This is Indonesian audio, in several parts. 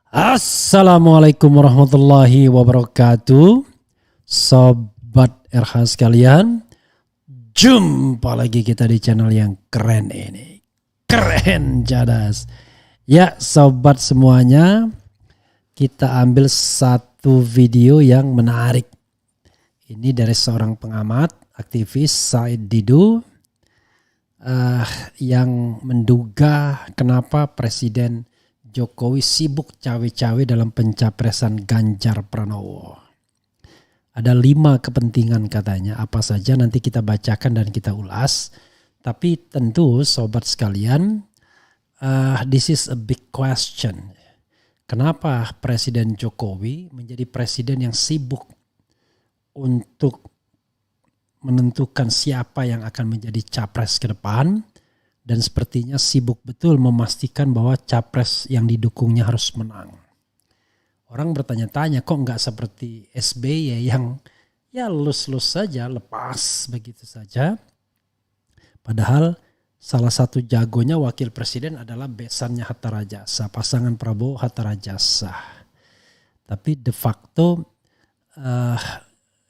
Assalamualaikum warahmatullahi wabarakatuh. Sobat RH sekalian, jumpa lagi kita di channel yang keren ini. Keren jadas. Ya sobat semuanya, kita ambil satu video yang menarik. Ini dari seorang pengamat, aktivis Said Didu yang menduga kenapa Presiden Jokowi sibuk cawe-cawe dalam pencapresan Ganjar Pranowo. Ada 5 kepentingan katanya, apa saja nanti kita bacakan dan kita ulas. Tapi tentu sobat sekalian, this is a big question. Kenapa Presiden Jokowi menjadi presiden yang sibuk untuk menentukan siapa yang akan menjadi capres ke depan? Dan sepertinya sibuk betul memastikan bahwa capres yang didukungnya harus menang. Orang bertanya-tanya kok nggak seperti SBY yang ya lulus-lulus saja, lepas begitu saja. Padahal salah satu jagonya wakil presiden adalah besannya Hatta Rajasa, pasangan Prabowo Hatta Rajasa. Tapi de facto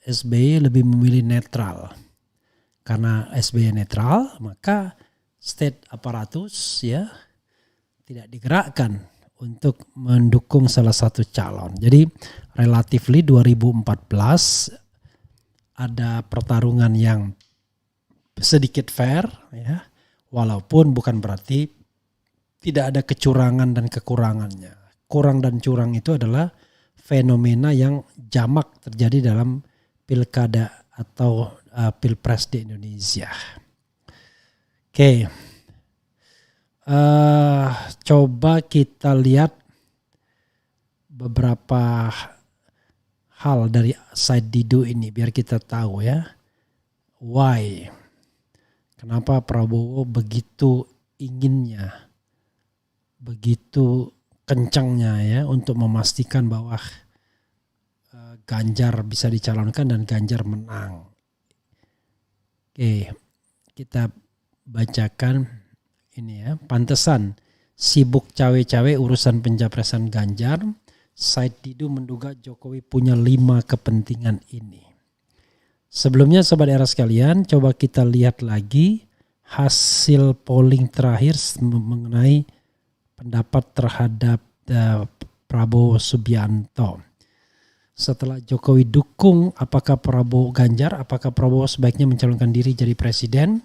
SBY lebih memilih netral. Karena SBY netral maka state aparatus ya tidak digerakkan untuk mendukung salah satu calon. Jadi relatively 2014 ada pertarungan yang sedikit fair ya, walaupun bukan berarti tidak ada kecurangan dan kekurangannya. Kurang dan curang itu adalah fenomena yang jamak terjadi dalam pilkada atau pilpres di Indonesia. Oke, coba kita lihat beberapa hal dari Said Didu ini biar kita tahu ya why, kenapa Prabowo begitu inginnya, begitu kencangnya ya untuk memastikan bahwa Ganjar bisa dicalonkan dan Ganjar menang. Oke, kita bacakan ini ya. Pantesan sibuk cawe-cawe urusan pencapresan Ganjar. Said Didu menduga Jokowi punya 5 kepentingan ini. Sebelumnya sobat era sekalian, coba kita lihat lagi hasil polling terakhir mengenai pendapat terhadap Prabowo Subianto. Setelah Jokowi dukung, apakah Prabowo Ganjar, apakah Prabowo sebaiknya mencalonkan diri jadi presiden?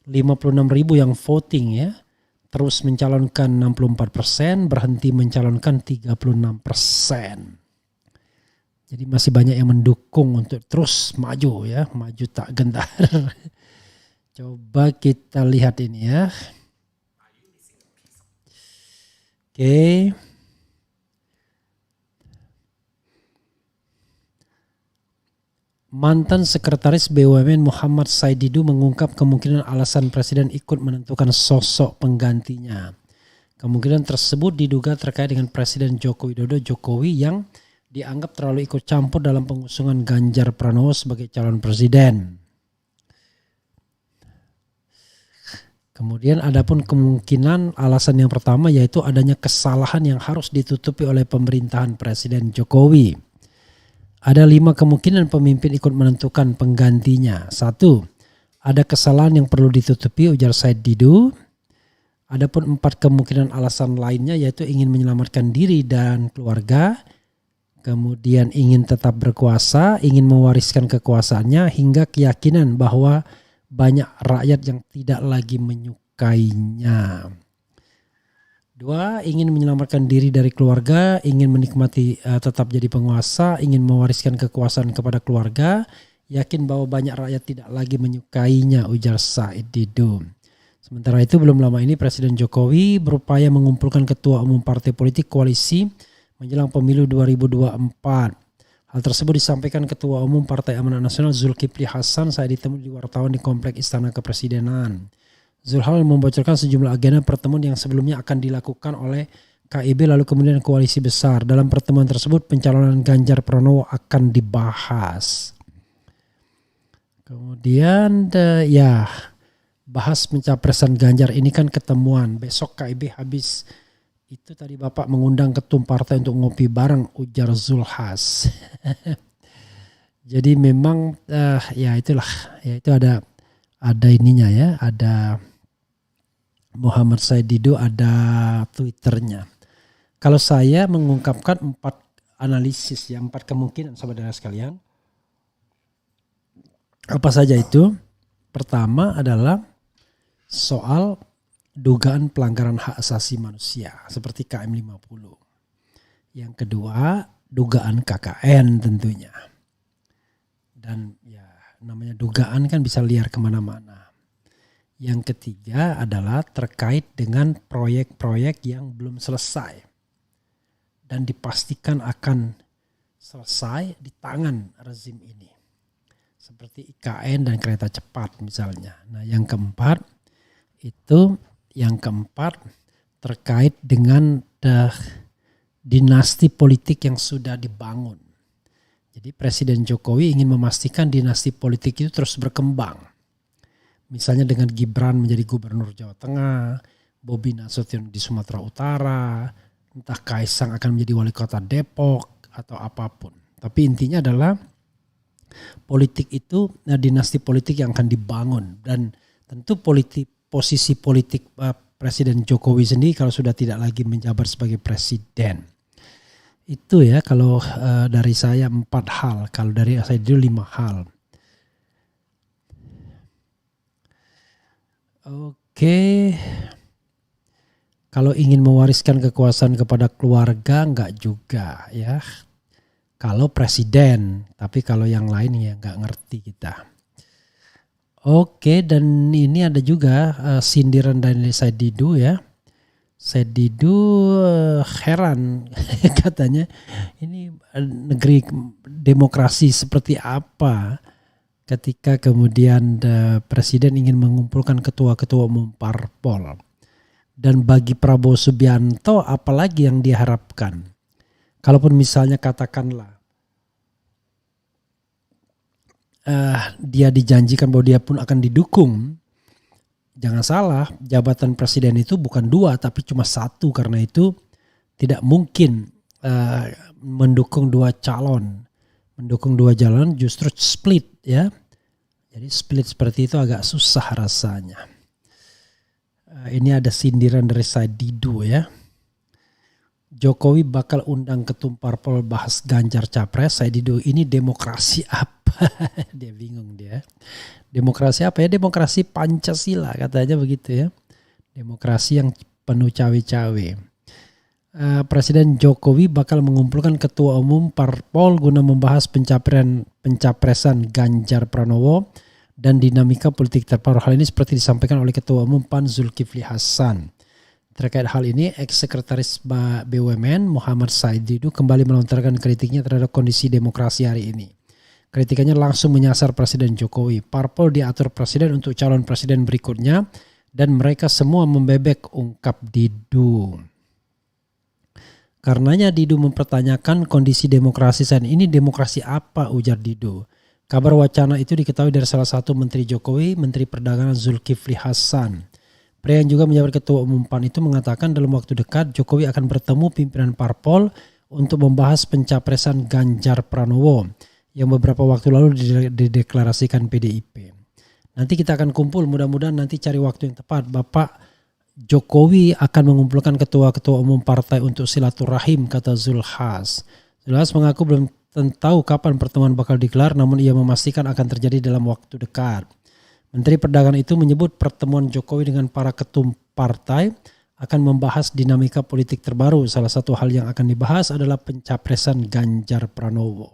56.000 yang voting ya, terus mencalonkan 64%, berhenti mencalonkan 36%. Jadi masih banyak yang mendukung untuk terus maju ya, maju tak gentar. Coba kita lihat ini ya. Oke. Mantan Sekretaris BUMN Muhammad Said Didu mengungkap kemungkinan alasan Presiden ikut menentukan sosok penggantinya. Kemungkinan tersebut diduga terkait dengan Presiden Joko Widodo Jokowi yang dianggap terlalu ikut campur dalam pengusungan Ganjar Pranowo sebagai calon presiden. Kemudian adapun kemungkinan alasan yang pertama yaitu adanya kesalahan yang harus ditutupi oleh pemerintahan Presiden Jokowi. Ada 5 kemungkinan pemimpin ikut menentukan penggantinya. 1. Ada kesalahan yang perlu ditutupi, ujar Said Didu. Adapun 4 kemungkinan alasan lainnya yaitu ingin menyelamatkan diri dan keluarga, kemudian ingin tetap berkuasa, ingin mewariskan kekuasaannya, hingga keyakinan bahwa banyak rakyat yang tidak lagi menyukainya. 2. Ingin menyelamatkan diri dari keluarga, ingin menikmati tetap jadi penguasa, ingin mewariskan kekuasaan kepada keluarga, yakin bahwa banyak rakyat tidak lagi menyukainya, ujar Said Didu. Sementara itu belum lama ini Presiden Jokowi berupaya mengumpulkan ketua umum partai politik koalisi menjelang pemilu 2024. Hal tersebut disampaikan Ketua Umum Partai Amanat Nasional Zulkifli Hasan saat ditemui di wartawan di Komplek Istana Kepresidenan. Zulhal membocorkan sejumlah agenda pertemuan yang sebelumnya akan dilakukan oleh KIB lalu kemudian koalisi besar. Dalam pertemuan tersebut pencalonan Ganjar Pranowo akan dibahas. Kemudian bahas pencapresan Ganjar ini kan ketemuan. Besok KIB habis Itu tadi Bapak mengundang ketum partai untuk ngopi bareng, ujar Zulhas. Jadi memang ya itulah, ya itu ada ininya ya, ada Muhammad Said Didu, ada Twitternya. Kalau saya mengungkapkan 4 analisis, ya 4 kemungkinan saudara sekalian. Apa saja itu? Pertama adalah soal dugaan pelanggaran hak asasi manusia seperti KM 50. Yang kedua, dugaan KKN tentunya. Dan ya namanya dugaan kan bisa liar kemana-mana. Yang ketiga adalah terkait dengan proyek-proyek yang belum selesai dan dipastikan akan selesai di tangan rezim ini. Seperti IKN dan kereta cepat misalnya. Nah yang keempat terkait dengan dinasti politik yang sudah dibangun. Jadi Presiden Jokowi ingin memastikan dinasti politik itu terus berkembang. Misalnya dengan Gibran menjadi gubernur Jawa Tengah, Bobi Nasution di Sumatera Utara, entah Kaisang akan menjadi wali kota Depok atau apapun. Tapi intinya adalah politik itu, dinasti politik yang akan dibangun. Dan tentu posisi politik Presiden Jokowi sendiri kalau sudah tidak lagi menjabat sebagai presiden. Itu ya kalau dari saya 4 hal, kalau dari saya dulu 5 hal. Oke. Kalau ingin mewariskan kekuasaan kepada keluarga enggak juga ya. Kalau presiden, tapi kalau yang lain ya enggak ngerti kita. Oke, dan ini ada juga sindiran dari Said Didu ya. Said Didu heran katanya ini negeri demokrasi seperti apa. Ketika kemudian Presiden ingin mengumpulkan ketua-ketua umum parpol. Dan bagi Prabowo Subianto apalagi yang diharapkan. Kalaupun misalnya katakanlah dia dijanjikan bahwa dia pun akan didukung. Jangan salah, jabatan presiden itu bukan 2 tapi cuma 1. Karena itu tidak mungkin mendukung 2 calon. Mendukung 2 jalan justru split ya. Jadi split seperti itu agak susah rasanya. Ini ada sindiran dari Said Didu ya. Jokowi bakal undang ketum parpol bahas Ganjar capres. Said Didu, ini demokrasi apa? Dia bingung dia. Demokrasi apa ya? Demokrasi Pancasila katanya begitu ya. Demokrasi yang penuh cawe-cawe. Presiden Jokowi bakal mengumpulkan ketua umum parpol guna membahas pencapresan Ganjar Pranowo dan dinamika politik terbaru. Hal ini seperti disampaikan oleh Ketua Umum PAN Zulkifli Hasan. Terkait hal ini, Ex-Sekretaris BUMN Muhammad Said Didu kembali melontarkan kritiknya terhadap kondisi demokrasi hari ini. Kritikannya langsung menyasar Presiden Jokowi. Parpol diatur Presiden untuk calon Presiden berikutnya dan mereka semua membebek, ungkap Didu. Karenanya Didu mempertanyakan kondisi demokrasi saat ini, demokrasi apa, ujar Didu. Kabar wacana itu diketahui dari salah satu Menteri Jokowi, Menteri Perdagangan Zulkifli Hasan. Pria yang juga menjabat Ketua Umum PAN itu mengatakan dalam waktu dekat Jokowi akan bertemu pimpinan parpol untuk membahas pencapresan Ganjar Pranowo yang beberapa waktu lalu dideklarasikan PDIP. Nanti kita akan kumpul, mudah-mudahan nanti cari waktu yang tepat. Bapak Jokowi akan mengumpulkan ketua-ketua umum partai untuk silaturahim, kata Zulhas. Zulhas mengaku belum tahu kapan pertemuan bakal digelar, namun ia memastikan akan terjadi dalam waktu dekat. Menteri Perdagangan itu menyebut pertemuan Jokowi dengan para ketum partai akan membahas dinamika politik terbaru. Salah satu hal yang akan dibahas adalah pencapresan Ganjar Pranowo.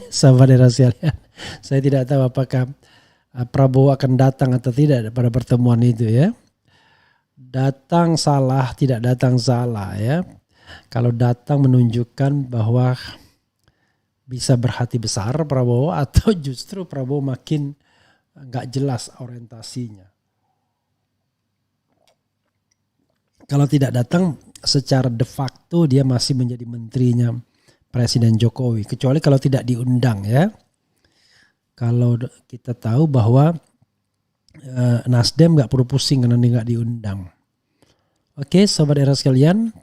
Sahabat sekalian, saya tidak tahu apakah Prabowo akan datang atau tidak pada pertemuan itu ya. Datang salah, tidak datang salah ya. Kalau datang menunjukkan bahwa bisa berhati besar Prabowo, atau justru Prabowo makin gak jelas orientasinya. Kalau tidak datang secara de facto dia masih menjadi menterinya Presiden Jokowi. Kecuali kalau tidak diundang ya. Kalau kita tahu bahwa Nasdem gak perlu pusing karena dia gak diundang. Oke, sobat era sekalian,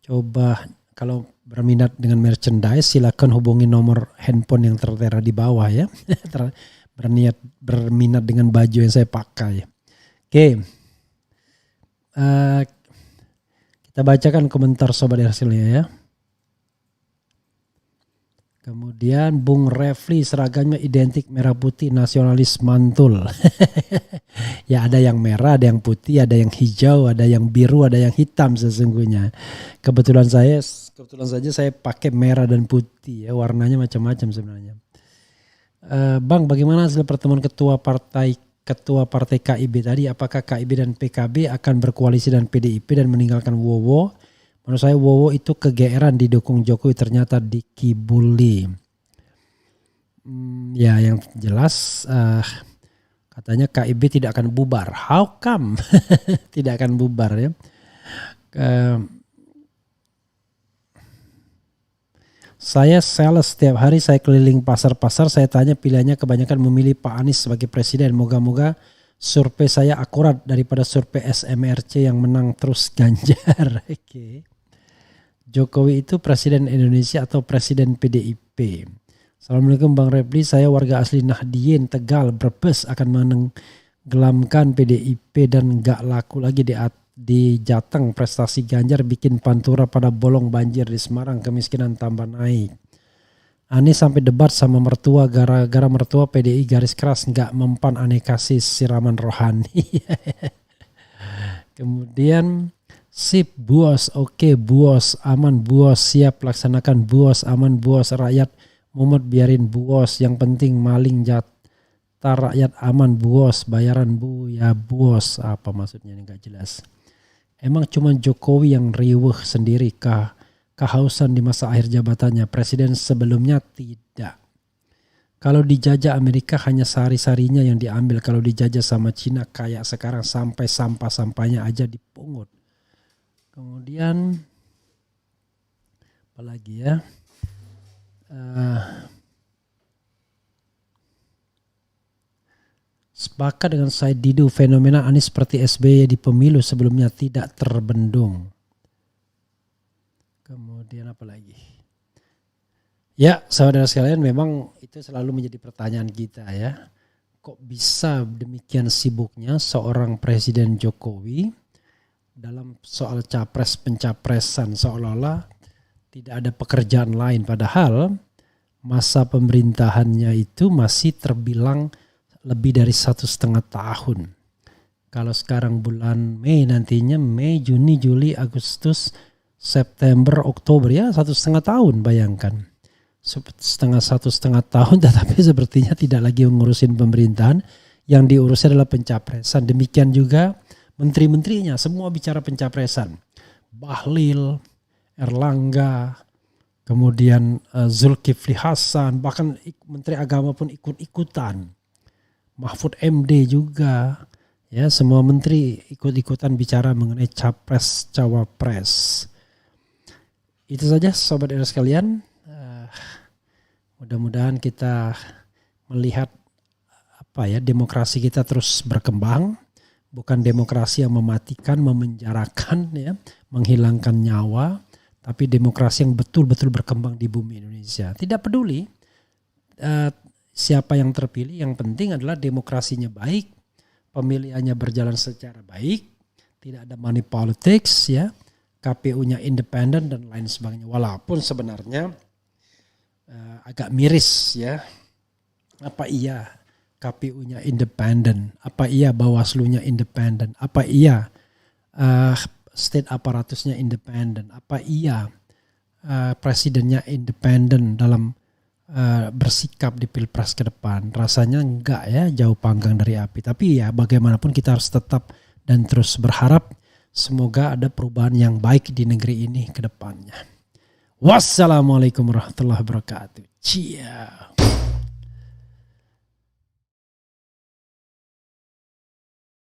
coba kalau berminat dengan merchandise silakan hubungi nomor handphone yang tertera di bawah ya. Berminat dengan baju yang saya pakai. Oke. Kita bacakan komentar sobat era sekalian ya. Kemudian Bung Refli seragamnya identik merah putih nasionalis mantul. Ya ada yang merah, ada yang putih, ada yang hijau, ada yang biru, ada yang hitam sesungguhnya. Kebetulan saja saya pakai merah dan putih ya, warnanya macam-macam sebenarnya. Bang, bagaimana hasil pertemuan ketua partai KIB tadi? Apakah KIB dan PKB akan berkoalisi dan PDIP dan meninggalkan Wowo? Menurut saya Wowo itu kegeeran didukung Jokowi ternyata dikibuli. Ya yang jelas katanya KIB tidak akan bubar. How come? Tidak akan bubar ya. Saya sales setiap hari, saya keliling pasar-pasar, saya tanya pilihannya kebanyakan memilih Pak Anies sebagai presiden. Moga-moga survei saya akurat daripada survei SMRC yang menang terus Ganjar. Oke. Jokowi itu presiden Indonesia atau presiden PDIP? Assalamualaikum Bang Repli, saya warga asli Nahdien, Tegal, Brebes akan menenggelamkan PDIP dan gak laku lagi di Jateng. Prestasi Ganjar bikin Pantura pada bolong banjir di Semarang, kemiskinan tambah naik. Anies sampai debat sama mertua, gara-gara mertua PDI garis keras gak mempan aneh kasih siraman rohani. Kemudian sip buos, oke buos, aman buos, siap laksanakan buos, aman buos, rakyat mumet biarin buos, yang penting maling jatah rakyat aman buos, bayaran bu ya buos. Apa maksudnya ini gak jelas. Emang cuma Jokowi yang riweuh sendiri kehausan di masa akhir jabatannya, presiden sebelumnya tidak. Kalau dijajah Amerika hanya sari-sarinya yang diambil, kalau dijajah sama Cina kayak sekarang sampai sampah-sampahnya aja dipungut. Kemudian apalagi ya, sepakat dengan Said Didu, fenomena Anies seperti SBY di pemilu sebelumnya tidak terbendung. Kemudian apa lagi? Ya saudara sekalian, memang itu selalu menjadi pertanyaan kita ya. Kok bisa demikian sibuknya seorang Presiden Jokowi dalam soal capres pencapresan, seolah-olah tidak ada pekerjaan lain, padahal masa pemerintahannya itu masih terbilang lebih dari 1,5 tahun. Kalau sekarang bulan Mei, nantinya Mei, Juni, Juli, Agustus, September, Oktober, ya 1,5 tahun, bayangkan. 1,5 tahun tetapi sepertinya tidak lagi mengurusin pemerintahan, yang diurusnya adalah pencapresan. Demikian juga menteri-menterinya semua bicara pencapresan. Bahlil, Erlangga, kemudian Zulkifli Hasan, bahkan Menteri Agama pun ikut-ikutan. Mahfud MD juga. Ya, semua menteri ikut-ikutan bicara mengenai capres cawapres. Itu saja sobat era sekalian. Mudah-mudahan kita melihat demokrasi kita terus berkembang. Bukan demokrasi yang mematikan, memenjarakan, ya, menghilangkan nyawa, tapi demokrasi yang betul-betul berkembang di bumi Indonesia. Tidak peduli siapa yang terpilih, yang penting adalah demokrasinya baik, pemilihannya berjalan secara baik, tidak ada money politics, ya, KPU-nya independen dan lain sebagainya. Walaupun sebenarnya agak miris, ya, apa iya KPU-nya independen, apa iya Bawaslu-nya independen, apa iya state aparatusnya independen, apa iya presidennya independen dalam bersikap di pilpres ke depan. Rasanya enggak, ya, jauh panggang dari api. Tapi ya bagaimanapun kita harus tetap dan terus berharap semoga ada perubahan yang baik di negeri ini ke depannya. Wassalamualaikum warahmatullahi wabarakatuh. Ciao.